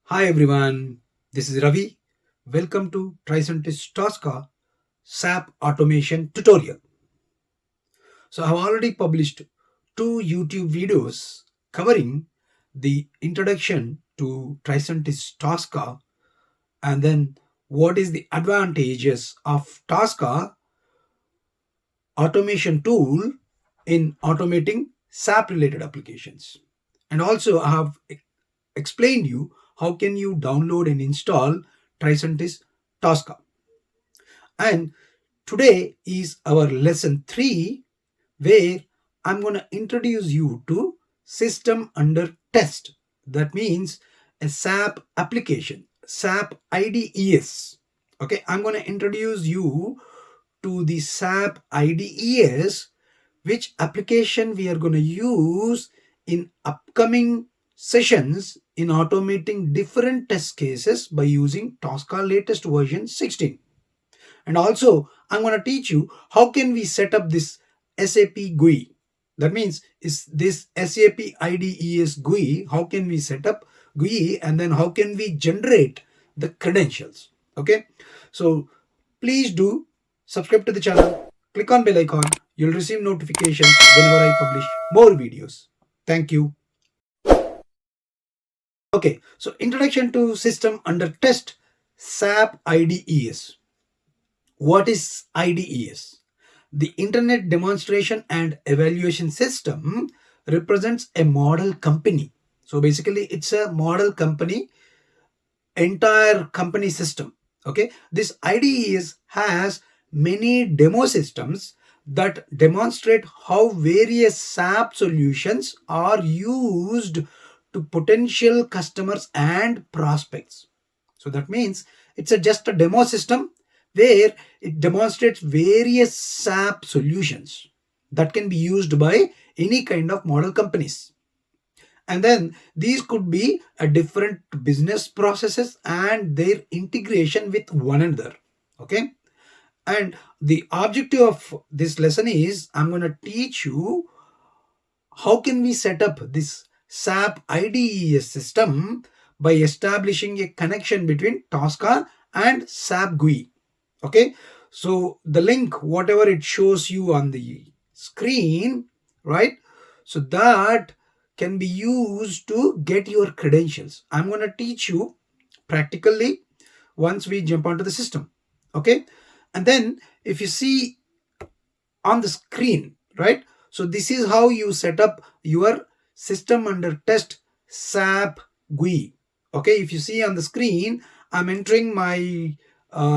Hi everyone, this is Ravi. Welcome to TRICENTIS Tosca SAP Automation tutorial. So I have already published two YouTube videos covering the introduction to TRICENTIS Tosca and then what is the advantages of Tosca automation tool in automating SAP related applications. And also I have explained you how can you download and install TRICENTIS Tosca. And today is our lesson 3 where I'm going to introduce you to system under test. That means a SAP application, SAP IDES. Okay, I'm going to introduce you to the SAP IDES, which application we are going to use in upcoming sessions in automating different test cases by using Tosca latest version 16. And also I'm going to teach you how can we set up this SAP GUI. That means is this SAP IDES GUI, how can we set up GUI and then how can we generate the credentials. Okay, so please do subscribe to the channel, click on bell icon, you'll receive notifications whenever I publish more videos. Thank you. Okay, so introduction to system under test, SAP IDES. What is IDES? The Internet Demonstration and Evaluation System represents a model company. So basically, it's a model company, entire company system. Okay, this IDES has many demo systems that demonstrate how various SAP solutions are used to potential customers and prospects. So that means it's just a demo system where it demonstrates various SAP solutions that can be used by any kind of model companies. And then these could be a different business processes and their integration with one another. Okay. And the objective of this lesson is I'm going to teach you how can we set up this SAP IDES system by establishing a connection between Tosca and SAP GUI. Okay, so the link, whatever it shows you on the screen, right? So that can be used to get your credentials. I'm going to teach you practically once we jump onto the system. Okay, and then if you see on the screen, right? So this is how you set up your system under test SAP GUI. Okay, if you see on the screen, I'm entering my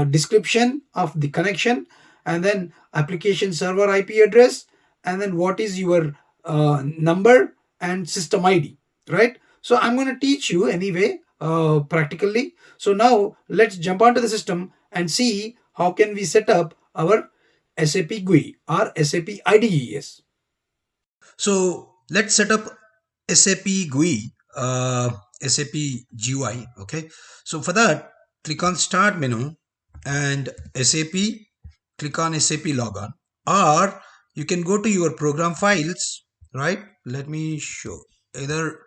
description of the connection and then application server IP address and then what is your number and system ID, right? So I'm going to teach you anyway practically. So now let's jump onto the system and see how can we set up our SAP GUI or SAP IDES. So let's set up SAP GUI, SAP GUI. Okay. So for that, click on Start menu and SAP, click on SAP Logon, or you can go to your program files, right? Let me show. Either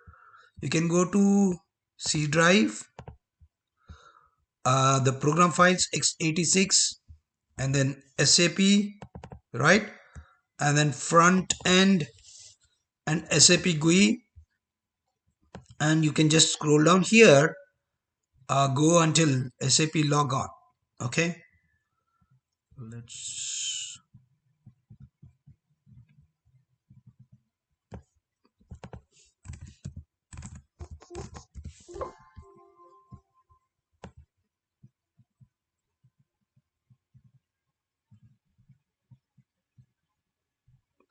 you can go to C drive, the program files x86, and then SAP, right? And then front end and SAP GUI, and you can just scroll down here, go until SAP logon. Okay, let's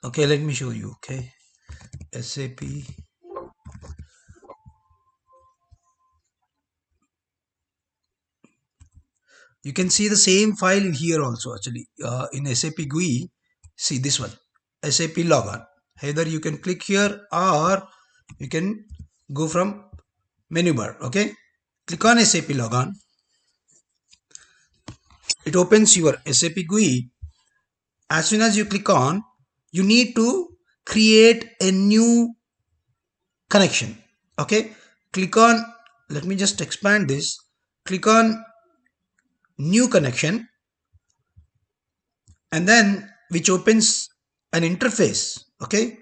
okay, let me show you. Okay, SAP, you can see the same file here also actually, in SAP GUI. See this one, SAP logon. Either you can click here or you can go from menu bar. Okay, click on SAP logon. It opens your SAP GUI. As soon as you click on, you need to create a new connection. Okay, click on let me just expand this. Click on new connection, and then which opens an interface. Okay,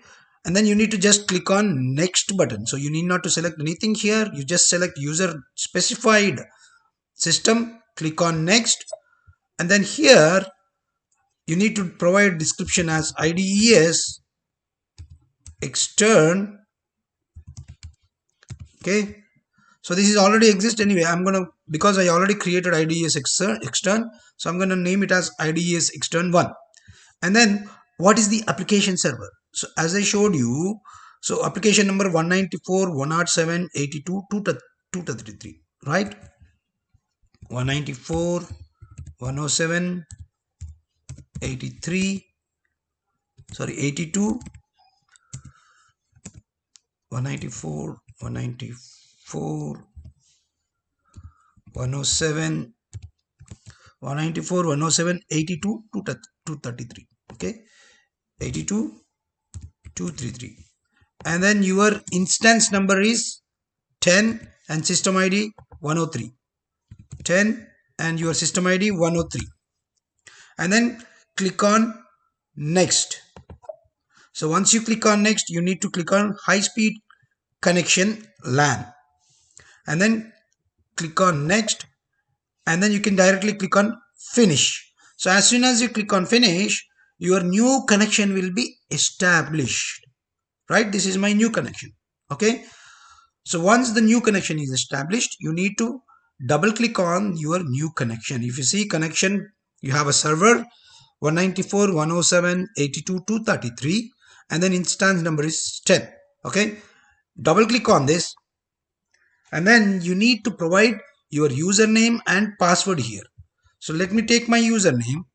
and then you need to just click on next button. So you need not to select anything here. You just select user specified system, click on next, and then here you need to provide description as IDES extern. Okay, so this is already exist anyway. I'm gonna, because I already created IDES extern, so I'm gonna name it as IDES extern 1. And then what is the application server? So as I showed you, so application number 194 107 82 233, right? 194 107 83, sorry, 82, 194 194 107 194 107 82 233. Okay, 82 233, and then your instance number is 10 and system ID 103, 10 and your system ID 103, and then click on next. So once you click on next, you need to click on high speed connection LAN, and then click on next, and then you can directly click on finish. So as soon as you click on finish, your new connection will be established, right? This is my new connection. Okay, so once the new connection is established, you need to double click on your new connection. If you see connection, you have a server 194 107 82 233, and then instance number is 10. Okay, double click on this, and then you need to provide your username and password here. So let me take my username,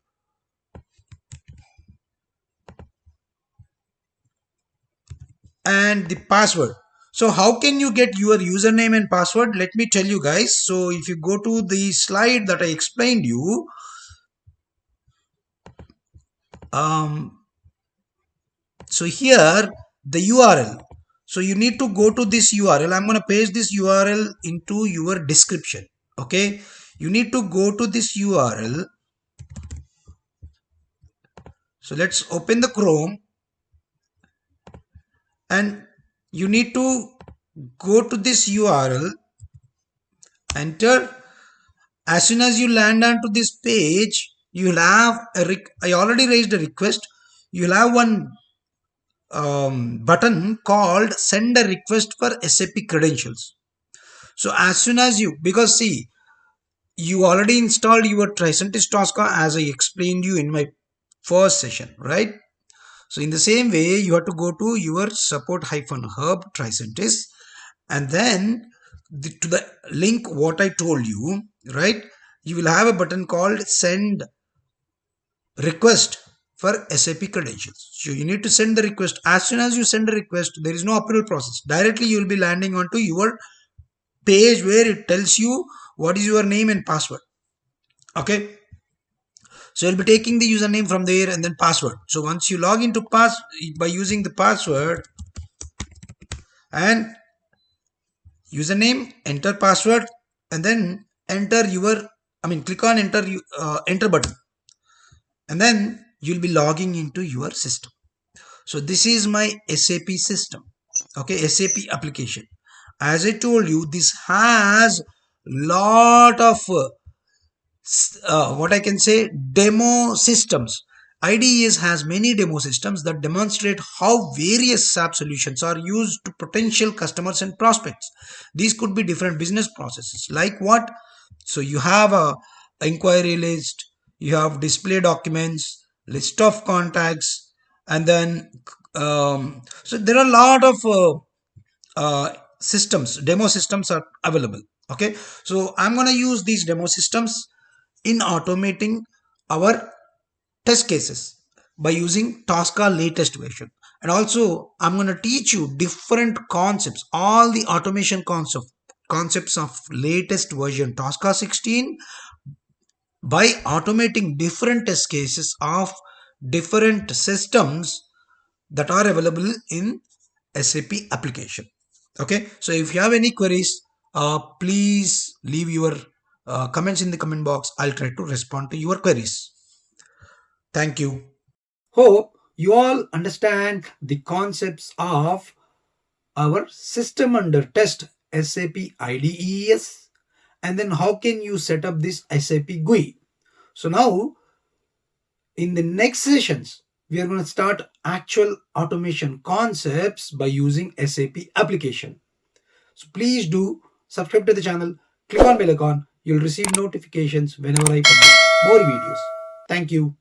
and the password. So how can you get your username and password? Let me tell you guys. So if you go to the slide that I explained you, so here the URL. So you need to go to this URL. I'm going to paste this URL into your description. Okay, you need to go to this URL. So let's open the Chrome, and you need to go to this URL, enter. As soon as you land onto this page, you'll have I already raised a request. You'll have one button called send a request for SAP credentials. So as soon as you, because see, you already installed your TRICENTIS Tosca as I explained you in my first session, right? So in the same way, you have to go to your support-hub TRICENTIS, and then to the link what I told you, right? You will have a button called send request for SAP credentials. So you need to send the request. As soon as you send a request, there is no approval process. Directly you will be landing onto your page where it tells you what is your name and password. Okay, so you'll be taking the username from there and then password. So once you log into by using the password and username, enter password, and then enter your, click on enter button, and then you'll be logging into your system. So this is my SAP system. Okay, SAP application. As I told you, this has lot of what I can say, demo systems. IDES has many demo systems that demonstrate how various SAP solutions are used to potential customers and prospects. These could be different business processes. Like what? So you have a inquiry list, you have display documents, list of contacts, and then so there are a lot of systems, demo systems are available. Okay, so I'm going to use these demo systems in automating our test cases by using Tosca latest version. And also I'm going to teach you different concepts, all the automation concepts of latest version Tosca 16 by automating different test cases of different systems that are available in SAP application. Okay, so if you have any queries, Please leave your comments in the comment box. I'll try to respond to your queries. Thank you. Hope you all understand the concepts of our system under test SAP IDES, and then how can you set up this SAP GUI. So now in the next sessions we are going to start actual automation concepts by using SAP application. So please do subscribe to the channel, click on bell icon, you'll receive notifications whenever I publish more videos. Thank you.